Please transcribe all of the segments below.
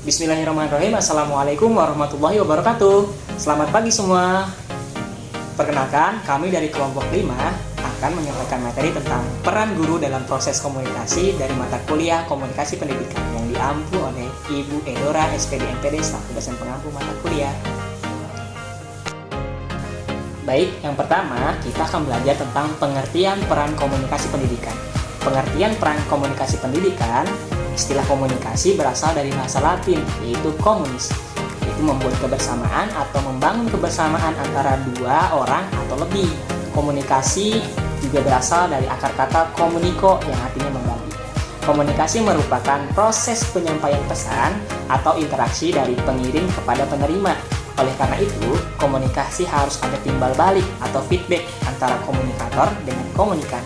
Bismillahirrahmanirrahim. Assalamualaikum warahmatullahi wabarakatuh. Selamat pagi semua. Perkenalkan, kami dari kelompok 5 akan menyampaikan materi tentang peran guru dalam proses komunikasi dari mata kuliah Komunikasi Pendidikan yang diampu oleh Ibu Edora, SPD MPD, selaku dosen pengampu mata kuliah. Baik, yang pertama kita akan belajar tentang pengertian peran komunikasi pendidikan. Pengertian peran komunikasi pendidikan, istilah komunikasi berasal dari bahasa Latin, yaitu communis. Itu membuat kebersamaan atau membangun kebersamaan antara dua orang atau lebih. Komunikasi juga berasal dari akar kata communico yang artinya membagi. Komunikasi merupakan proses penyampaian pesan atau interaksi dari pengirim kepada penerima. Oleh karena itu, komunikasi harus ada timbal balik atau feedback antara komunikator dengan komunikan.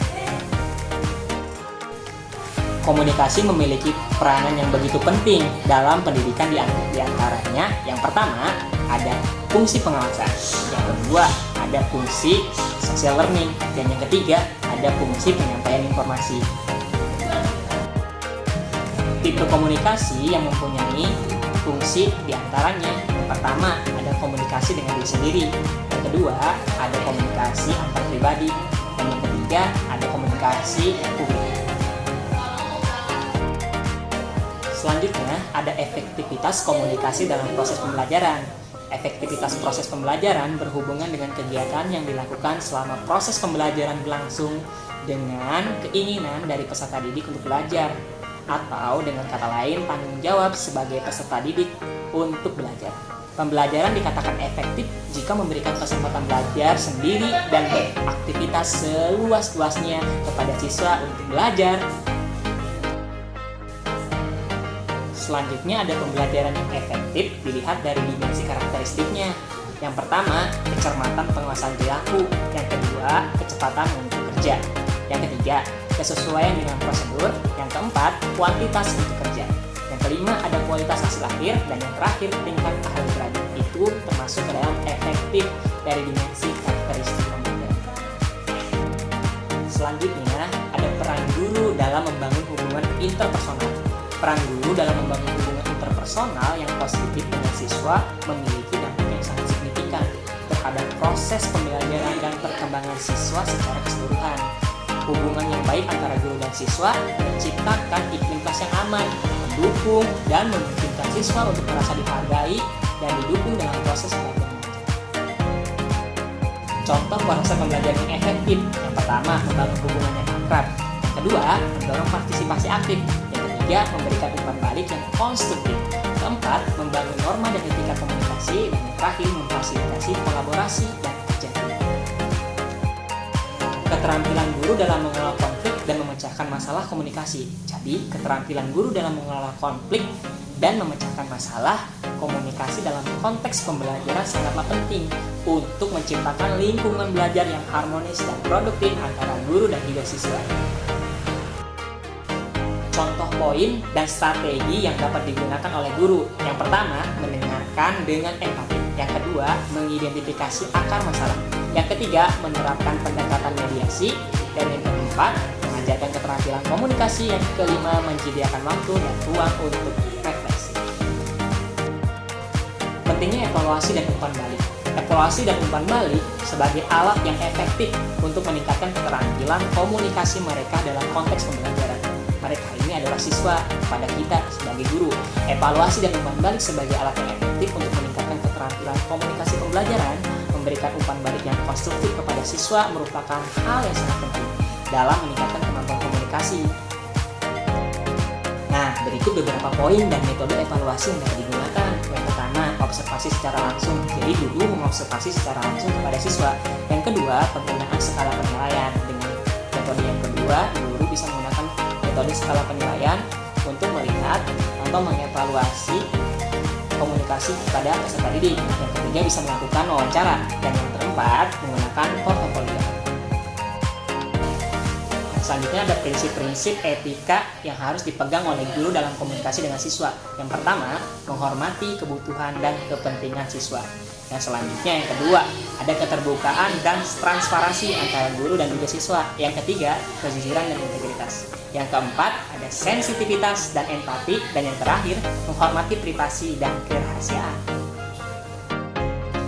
Komunikasi memiliki peranan yang begitu penting dalam pendidikan, di antaranya yang pertama ada fungsi pengawasan, yang kedua ada fungsi social learning, dan yang ketiga ada fungsi penyampaian informasi. Tipe komunikasi yang mempunyai fungsi diantaranya yang pertama ada komunikasi dengan diri sendiri, yang kedua ada komunikasi antar pribadi, dan yang ketiga ada komunikasi publik. Selanjutnya ada efektivitas komunikasi dalam proses pembelajaran. Efektivitas proses pembelajaran berhubungan dengan kegiatan yang dilakukan selama proses pembelajaran berlangsung dengan keinginan dari peserta didik untuk belajar, atau dengan kata lain tanggung jawab sebagai peserta didik untuk belajar. Pembelajaran dikatakan efektif jika memberikan kesempatan belajar sendiri dan beraktivitas seluas-luasnya kepada siswa untuk belajar. Selanjutnya ada pembelajaran yang efektif dilihat dari dimensi karakteristiknya. Yang pertama, kecermatan penguasaan perilaku. Yang kedua, kecepatan untuk kerja. Yang ketiga, kesesuaian dengan prosedur. Yang keempat, kuantitas untuk kerja. Yang kelima, ada kualitas hasil akhir. Dan yang terakhir, tingkat ahli beradik. Itu termasuk ke dalam efektif dari dimensi karakteristik pembelajaran. Selanjutnya, ada peran guru dalam membangun hubungan interpersonal. Peran guru dalam membangun hubungan interpersonal yang positif dengan siswa memiliki dampak yang sangat signifikan terhadap proses pembelajaran dan perkembangan siswa secara keseluruhan. Hubungan yang baik antara guru dan siswa menciptakan iklim kelas yang aman, mendukung dan memungkinkan siswa untuk merasa dihargai dan didukung dalam proses belajar mengajar. Contoh proses pembelajaran yang efektif: yang pertama, membangun hubungan yang akrab; yang kedua, mendorong partisipasi aktif; yang ketiga, memberikan umpan balik yang konstruktif; keempat, membangun norma dan etika komunikasi; dan yang terakhir, memfasilitasi kolaborasi dan kerja. Keterampilan guru dalam mengelola konflik dan memecahkan masalah komunikasi. Jadi, keterampilan guru dalam mengelola konflik dan memecahkan masalah komunikasi dalam konteks pembelajaran sangatlah penting untuk menciptakan lingkungan belajar yang harmonis dan produktif antara guru dan juga siswa. Contoh poin dan strategi yang dapat digunakan oleh guru. Yang pertama, mendengarkan dengan empati. Yang kedua, mengidentifikasi akar masalah. Yang ketiga, menerapkan pendekatan mediasi. Dan yang keempat, mengajarkan keterampilan komunikasi. Yang kelima, menyediakan waktu dan ruang untuk refleksi. Pentingnya evaluasi dan umpan balik. Evaluasi dan umpan balik sebagai alat yang efektif untuk meningkatkan keterampilan komunikasi mereka dalam konteks pembelajaran. Mereka ini adalah siswa kepada kita sebagai guru. Evaluasi dan umpan balik sebagai alat yang efektif untuk meningkatkan keterampilan komunikasi pembelajaran, memberikan umpan balik yang konstruktif kepada siswa merupakan hal yang sangat penting dalam meningkatkan kemampuan komunikasi. Nah, berikut beberapa poin dan metode evaluasi yang dapat digunakan. Yang pertama, observasi secara langsung. Jadi guru mengobservasi secara langsung kepada siswa. Yang kedua, penggunaan skala penilaian. Dengan metode yang kedua, guru bisa menggunakan metode skala penilaian untuk melihat atau mengevaluasi komunikasi kepada peserta didik. Yang ketiga, bisa melakukan wawancara. Dan yang keempat, menggunakan portofolio. Selanjutnya ada prinsip-prinsip etika yang harus dipegang oleh guru dalam komunikasi dengan siswa. Yang pertama, menghormati kebutuhan dan kepentingan siswa. Yang selanjutnya yang kedua, ada keterbukaan dan transparansi antara guru dan juga siswa. Yang ketiga, kejujuran dan integritas. Yang keempat, ada sensitivitas dan empati. Dan yang terakhir, menghormati privasi dan kerahasiaan.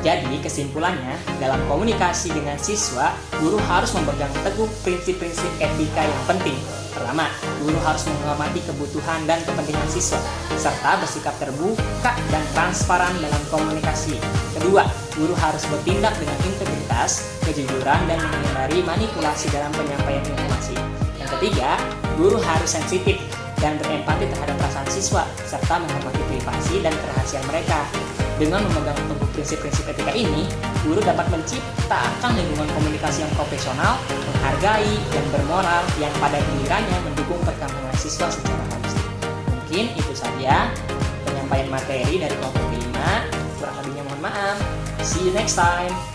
Jadi kesimpulannya, dalam komunikasi dengan siswa, guru harus memegang teguh prinsip-prinsip etika yang penting. Pertama, guru harus menghormati kebutuhan dan kepentingan siswa, serta bersikap terbuka dan transparan dalam komunikasi. Kedua, guru harus bertindak dengan integritas, kejujuran, dan menghindari manipulasi dalam penyampaian informasi. Yang ketiga, guru harus sensitif dan berempati terhadap perasaan siswa, serta menghormati privasi dan kerahasiaan mereka. Dengan memegang teguh prinsip-prinsip etika ini, guru dapat menciptakan lingkungan komunikasi yang profesional, menghargai, dan bermoral yang pada gilirannya mendukung perkembangan siswa secara holistik. Mungkin itu saja penyampaian materi dari kelompok 5. Kurang lebihnya mohon maaf. See you next time.